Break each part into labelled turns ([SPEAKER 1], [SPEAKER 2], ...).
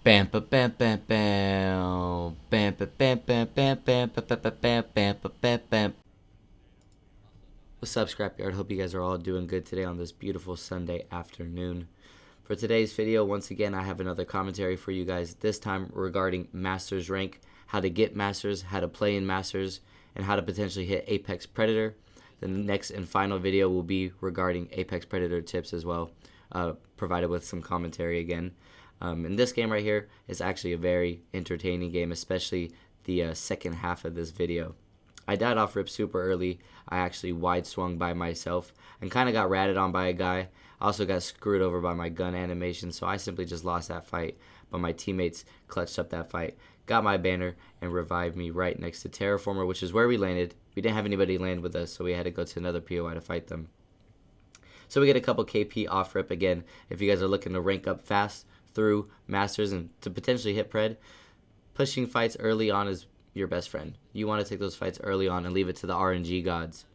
[SPEAKER 1] Bam ba bam bam bam bam ba bam bam bam bam ba ba ba bam bam ba bam bam. What's up, Scrapyard? Hope you guys are all doing good today on this beautiful Sunday afternoon. For today's video, once again, I have another commentary for you guys, this time regarding Masters rank, how to get Masters, how to play in Masters, and how to potentially hit Apex Predator. The next and final video will be regarding Apex Predator tips as well, provided with some commentary again. And this game right here is actually a very entertaining game, especially the second half of this video. I died off rip super early. I actually wide swung by myself and kind of got ratted on by a guy. I also got screwed over by my gun animation, so I simply just lost that fight. But my teammates clutched up that fight, got my banner, and revived me right next to Terraformer, which is where we landed. We didn't have anybody land with us, so we had to go to another POI to fight them. So we get a couple KP off rip again. If you guys are looking to rank up fast through Masters and to potentially hit Pred, pushing fights early on is your best friend. You want to take those fights early on and leave it to the RNG gods,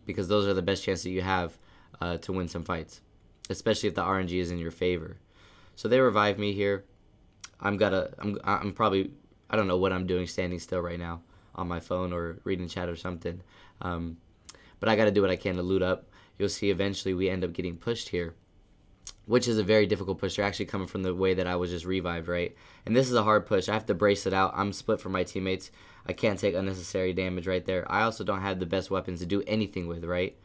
[SPEAKER 1] because those are the best chance that you have to win some fights, especially if the RNG is in your favor. So they revived me here. I'm probably, I don't know what I'm doing standing still right now on my phone or reading chat or something, but I got to do what I can to loot up. You'll see eventually we end up getting pushed here, which is a very difficult push. They're actually coming from the way that I was just revived, right? And this is a hard push. I have to brace it out. I'm split from my teammates. I can't take unnecessary damage right there. I also don't have the best weapons to do anything with, right?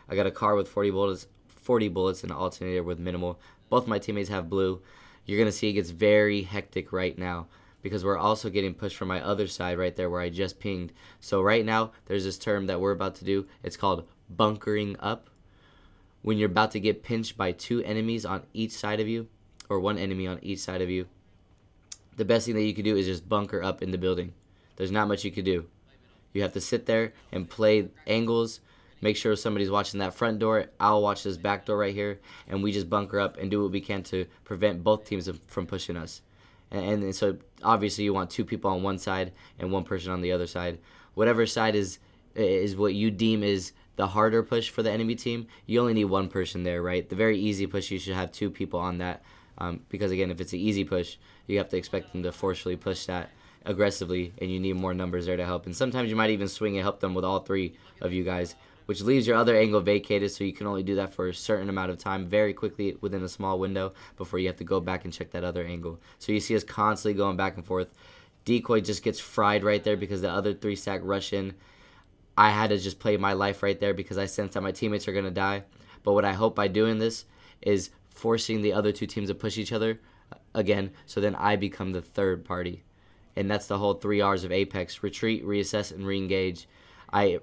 [SPEAKER 1] I got a car with 40 bullets and an alternator with minimal. Both my teammates have blue. You're going to see it gets very hectic right now because we're also getting pushed from my other side right there where I just pinged. So right now, there's this term that we're about to do. It's called bunkering up. When you're about to get pinched by two enemies on each side of you, or one enemy on each side of you, the best thing that you can do is just bunker up in the building. There's not much you can do. You have to sit there and play angles, make sure somebody's watching that front door, I'll watch this back door right here, and we just bunker up and do what we can to prevent both teams from pushing us. And so obviously you want two people on one side and one person on the other side. Whatever side is what you deem is the harder push for the enemy team, you only need one person there, right? The very easy push, you should have two people on that, because again, if it's an easy push, you have to expect them to forcefully push that aggressively, and you need more numbers there to help. And sometimes you might even swing and help them with all three of you guys, which leaves your other angle vacated, so you can only do that for a certain amount of time, very quickly within a small window, before you have to go back and check that other angle. So you see us constantly going back and forth. Decoy just gets fried right there because the other three stack rush in. I had to just play my life right there because I sense that my teammates are going to die. But what I hope by doing this is forcing the other two teams to push each other again, so then I become the third party. And that's the whole 3 R's of Apex: retreat, reassess, and reengage. I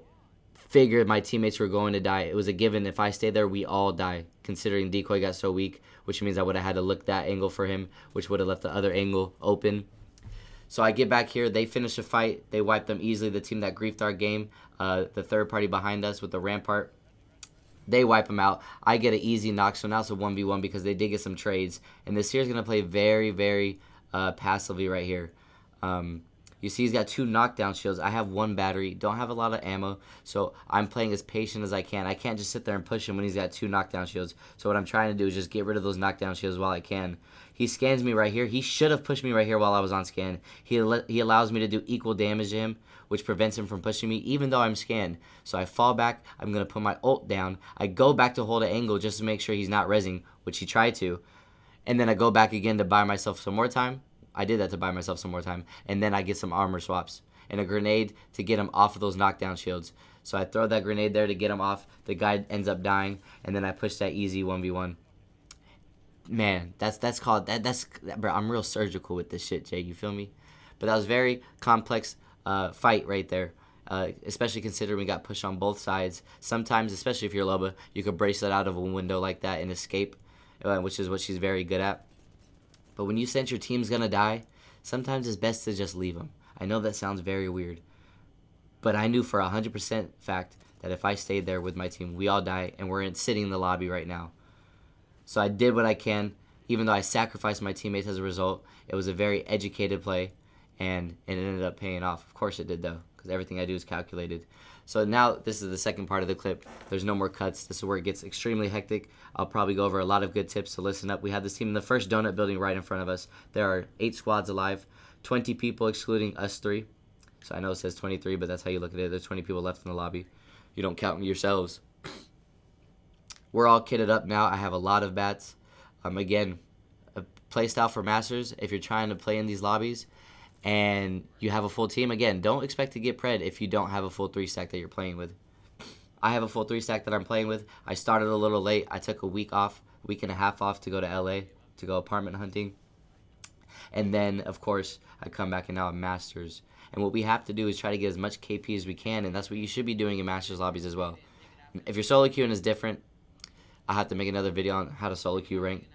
[SPEAKER 1] figured my teammates were going to die. It was a given. If I stayed there, we all die, considering Decoy got so weak, which means I would have had to look that angle for him, which would have left the other angle open. So I get back here, they finish the fight, they wipe them easily, the team that griefed our game, the third party behind us with the Rampart, they wipe them out. I get an easy knock, so now it's a 1v1 because they did get some trades. And this here is going to play very, very passively right here. You see he's got 2 knockdown shields. I have 1 battery, don't have a lot of ammo, so I'm playing as patient as I can. I can't just sit there and push him when he's got 2 knockdown shields. So what I'm trying to do is just get rid of those knockdown shields while I can. He scans me right here. He should have pushed me right here while I was on scan. He allows me to do equal damage to him, which prevents him from pushing me even though I'm scanned. So I fall back. I'm going to put my ult down. I go back to hold an angle just to make sure he's not rezzing, which he tried to. And then I go back again to buy myself some more time. I did that to buy myself some more time. And then I get some armor swaps and a grenade to get him off of those knockdown shields. So I throw that grenade there to get him off. The guy ends up dying. And then I push that easy 1v1. Man, that's called, bro, I'm real surgical with this shit, Jay. You feel me? But that was very complex fight right there. Especially considering we got pushed on both sides. Sometimes, especially if you're Loba, you could brace that out of a window like that and escape, which is what she's very good at. But when you sense your team's going to die, sometimes it's best to just leave them. I know that sounds very weird. But I knew for 100% fact that if I stayed there with my team, we all die, and we're sitting in the lobby right now. So I did what I can, even though I sacrificed my teammates as a result. It was a very educated play, and it ended up paying off. Of course it did, though, because everything I do is calculated. So now this is the second part of the clip. There's no more cuts. This is where it gets extremely hectic. I'll probably go over a lot of good tips, so listen up. We have this team in the first donut building right in front of us. There are 8 squads alive, 20 people excluding us 3. So I know it says 23, but that's how you look at it. There's 20 people left in the lobby. You don't count yourselves. We're all kitted up now. I have a lot of bats. Again, a playstyle for masters. If you're trying to play in these lobbies and you have a full team, again, don't expect to get pred if you don't have a full 3-stack that you're playing with. I have a full 3-stack that I'm playing with. I started a little late. I took a week and a half off to go to LA to go apartment hunting. And then, of course, I come back and now I'm masters. And what we have to do is try to get as much KP as we can, and that's what you should be doing in masters lobbies as well. If your solo queuing is different, I'll have to make another video on how to solo queue rank.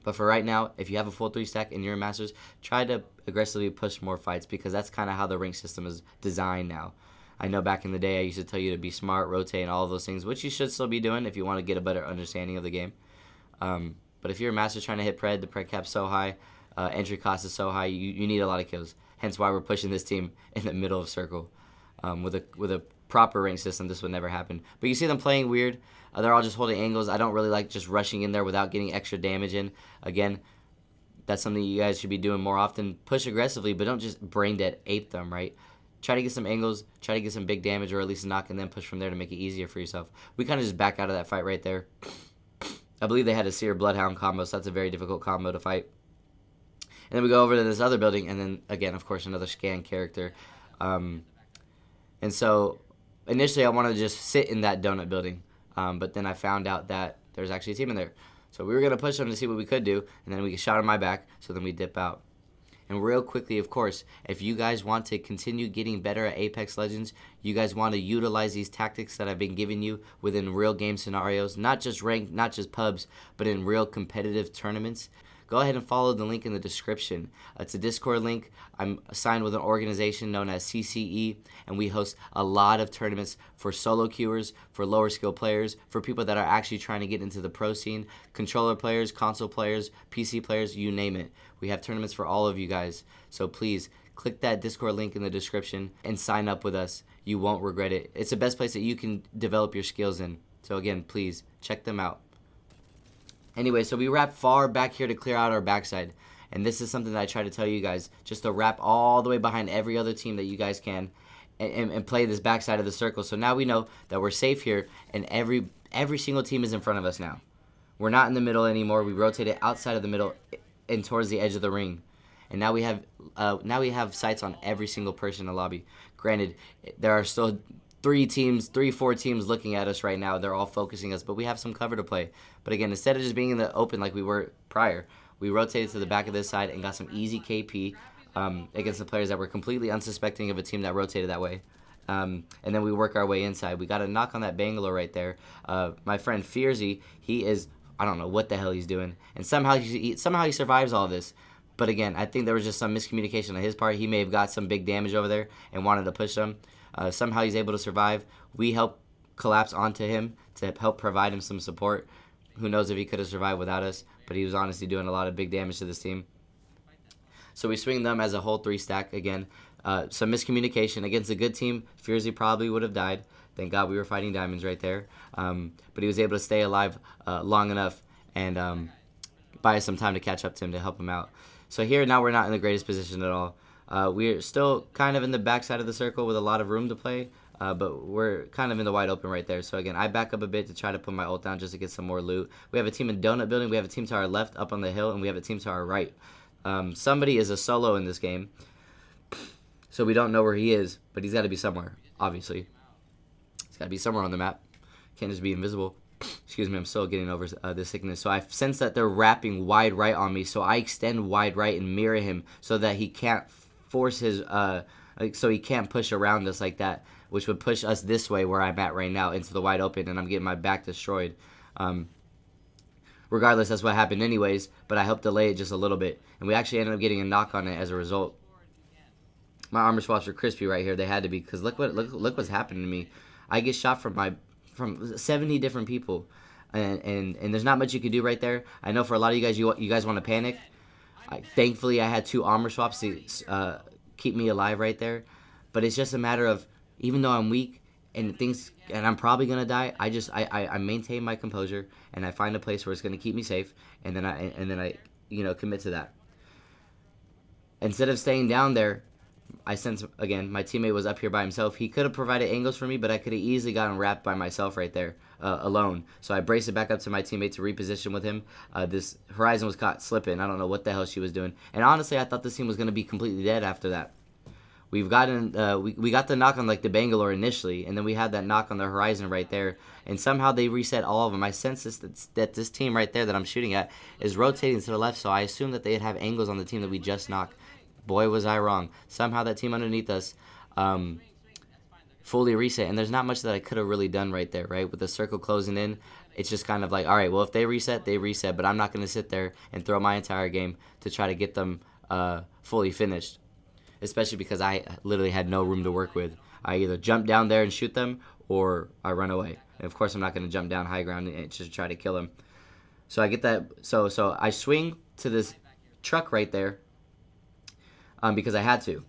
[SPEAKER 1] But for right now, if you have a full 3-stack and you're in masters, try to aggressively push more fights, because that's kind of how the rank system is designed now. I know back in the day I used to tell you to be smart, rotate, and all of those things, which you should still be doing if you want to get a better understanding of the game. But if you're a master trying to hit pred, the pred cap's so high, entry cost is so high, you need a lot of kills. Hence why we're pushing this team in the middle of circle. With a proper rank system, this would never happen. But you see them playing weird. They're all just holding angles. I don't really like just rushing in there without getting extra damage in. Again, that's something you guys should be doing more often. Push aggressively, but don't just brain dead ape them, right? Try to get some angles, try to get some big damage, or at least a knock, and then push from there to make it easier for yourself. We kind of just back out of that fight right there. I believe they had a Seer Bloodhound combo, so that's a very difficult combo to fight. And then we go over to this other building, and then, again, of course, another scan character. And so, initially, I wanted to just sit in that donut building. But then I found out that there's actually a team in there. So we were going to push them to see what we could do, and then we get shot on my back, so then we dip out. And real quickly, of course, if you guys want to continue getting better at Apex Legends, you guys want to utilize these tactics that I've been giving you within real game scenarios, not just ranked, not just pubs, but in real competitive tournaments, go ahead and follow the link in the description. It's a Discord link. I'm signed with an organization known as CCE, and we host a lot of tournaments for solo queuers, for lower skill players, for people that are actually trying to get into the pro scene, controller players, console players, PC players, you name it. We have tournaments for all of you guys. So please, click that Discord link in the description and sign up with us. You won't regret it. It's the best place that you can develop your skills in. So again, please, check them out. Anyway, so we wrap far back here to clear out our backside. And this is something that I try to tell you guys, just to wrap all the way behind every other team that you guys can and play this backside of the circle. So now we know that we're safe here, and every single team is in front of us now. We're not in the middle anymore. We rotated outside of the middle and towards the edge of the ring. And now we have sights on every single person in the lobby. Granted, there are still 4 teams looking at us right now. They're all focusing us, but we have some cover to play. But again, instead of just being in the open like we were prior, we rotated to the back of this side and got some easy KP against the players that were completely unsuspecting of a team that rotated that way. And then we work our way inside. We got a knock on that Bangalore right there. My friend Fearsy, he is, I don't know what the hell he's doing. And somehow he survives all this. But again, I think there was just some miscommunication on his part. He may have got some big damage over there and wanted to push them. Somehow he's able to survive. We help collapse onto him to help provide him some support. Who knows if he could have survived without us, but he was honestly doing a lot of big damage to this team. So we swing them as a whole 3-stack again. Some miscommunication against a good team. Fearsy probably would have died. Thank God we were fighting diamonds right there. But he was able to stay alive long enough and buy us some time to catch up to him to help him out. So here now we're not in the greatest position at all. We're still kind of in the backside of the circle with a lot of room to play, but we're kind of in the wide open right there. So again, I back up a bit to try to put my ult down just to get some more loot. We have a team in Donut Building, we have a team to our left up on the hill, and we have a team to our right. Somebody is a solo in this game, so we don't know where he is, but he's got to be somewhere, obviously. He's got to be somewhere on the map. Can't just be invisible. Excuse me, I'm still getting over this sickness. So I sense that they're wrapping wide right on me, so I extend wide right and mirror him so that he can't force his, so he can't push around us like that, which would push us this way where I'm at right now into the wide open, and I'm getting my back destroyed. Regardless, that's what happened anyways, but I helped delay it just a little bit, and we actually ended up getting a knock on it as a result. My armor swaps are crispy right here. They had to be, because look what's happening to me. I get shot from 70 different people, and there's not much you can do right there. I know for a lot of you guys want to panic. Thankfully, I had 2 armor swaps to keep me alive right there, but it's just a matter of, even though I'm weak, and I'm probably gonna die, I maintain my composure and I find a place where it's gonna keep me safe, and then I commit to that. Instead of staying down there, I sense again my teammate was up here by himself. He could have provided angles for me, but I could have easily gotten wrapped by myself right there alone. So I braced it back up to my teammate to reposition with him. This Horizon was caught slipping. I don't know what the hell she was doing. And honestly, I thought this team was going to be completely dead after that. We got the knock on like the Bangalore initially, and then we had that knock on the Horizon right there, and somehow they reset all of them. I sense that this team right there that I'm shooting at is rotating to the left, so I assume that they'd have angles on the team that we just knocked. Boy, was I wrong. Somehow that team underneath us fully reset, and there's not much that I could have really done right there, right? With the circle closing in, it's just kind of like, all right, well, if they reset, but I'm not going to sit there and throw my entire game to try to get them fully finished, especially because I literally had no room to work with. I either jump down there and shoot them, or I run away. And of course, I'm not going to jump down high ground and just try to kill them. So I get that. So I swing to this truck right there, because I had to.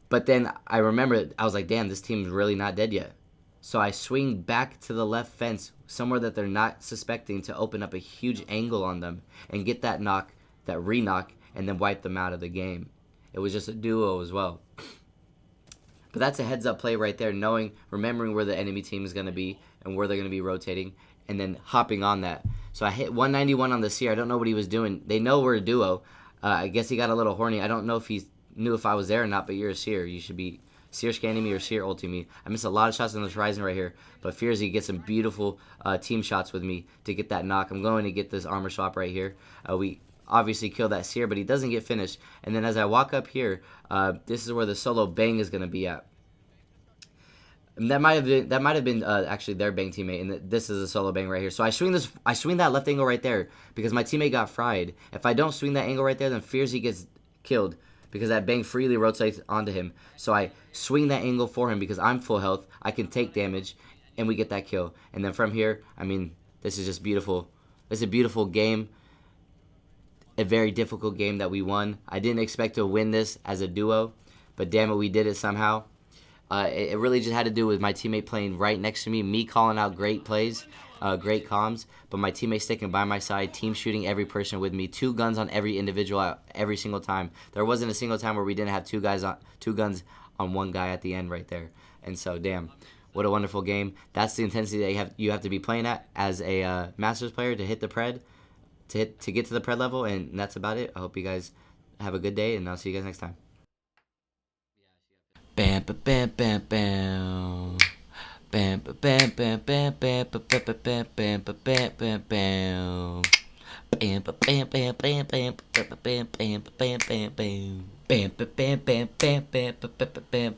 [SPEAKER 1] But then I remember, I was like, damn, this team's really not dead yet. So I swing back to the left fence, somewhere that they're not suspecting, to open up a huge angle on them and get that knock, that re-knock, and then wipe them out of the game. It was just a duo as well. But that's a heads-up play right there, remembering where the enemy team is going to be and where they're going to be rotating, and then hopping on that. So I hit 191 on the Seer. I don't know what he was doing. They know we're a duo. I guess he got a little horny. I don't know if he knew if I was there or not, but you're a Seer. You should be Seer scanning me or Seer ulting me. I missed a lot of shots on this Horizon right here, but Fearsy gets some beautiful team shots with me to get that knock. I'm going to get this armor swap right here. We obviously kill that Seer, but he doesn't get finished. And then as I walk up here, this is where the solo bang is going to be at. And that might have been actually their bang teammate, and this is a solo bang right here. So I swing that left angle right there because my teammate got fried. If I don't swing that angle right there, then Fearsy gets killed because that bang freely rotates onto him. So I swing that angle for him because I'm full health. I can take damage, and we get that kill. And then from here, I mean, this is just beautiful. It's a beautiful game. A very difficult game that we won. I didn't expect to win this as a duo, but damn it, we did it somehow. It really just had to do with my teammate playing right next to me calling out great plays, great comms, but my teammate sticking by my side, team shooting every person with me, 2 guns on every individual every single time. There wasn't a single time where we didn't have 2 guns on one guy at the end right there. And so, damn, what a wonderful game. That's the intensity that you have to be playing at as a Masters player to hit the pred, to get to the pred level, and that's about it. I hope you guys have a good day, and I'll see you guys next time. Bam bam bam bam bam. Bam bam bam bam bam bam bam bam bam bam bam bam. Bam bam bam bam bam bam bam bam bam bam bam. Bam bam bam bam bam bam bam bam.